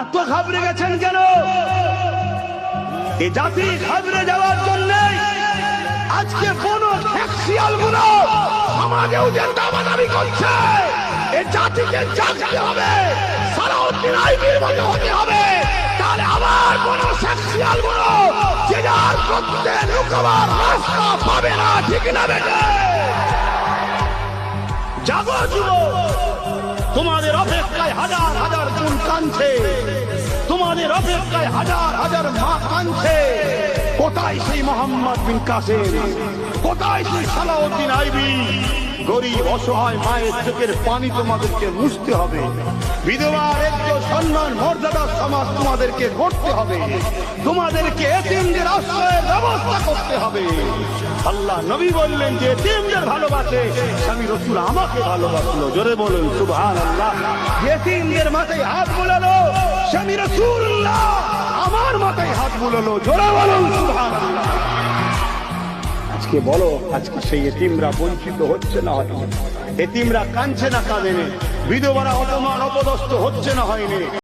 এত ঘাবড়ে গেছেন কেন? এ জাতি ঘাবড়ে যাওয়ার জন্য আজকে কোন সেক্সিয়াল গুলো সমাজে উঠে দাবি করছে। এ জাতিকে জাগতে হবে, সালাউদ্দিন আইবির মতো হতে হবে, তাহলে আবার কোন সেক্সিয়াল গুলো যে যার করতে লুকাবার রাস্তা পাবে না। ঠিক না বেটা? জাগো যুবক, তোমাদের অপেক্ষায় হাজার হাজার বোন কাঁদছে, তোমাদের অপেক্ষায় হাজার হাজার মা কাঁদছে। কোথায় সেই মোহাম্মদ বিন কাসেম? কোথায় সেই সালাউদ্দিন আইবি? গরিব অসহায় মায়ের চোখের পানি তোমাদেরকে মুছতে হবে। বিধবার একটু সম্মান মর্যাদা সমাজ তোমাদেরকে করতে হবে। তোমাদেরকে এতিমদের আশ্রয়ের ব্যবস্থা করতে হবে। আল্লাহ নবী বললেন যে এতিমদের ভালোবাসে স্বামী রাসূল আমাকে ভালোবাসলো। জোরে বলুন সুবহানাল্লাহ। এতিমদের মাথায় হাত বুলালো স্বামী রাসূলুল্লাহ আমার মাথায় হাত বুলালো। জোরে বলুন সুবহানাল্লাহ। আজকে বলো, আজকে সেই এতিমরা বঞ্চিত হচ্ছে না হয়নি? এতিমরা কাঁদছে না কাঁদে? বিধবারা অপমান অপদস্থ হচ্ছে না হয়নি?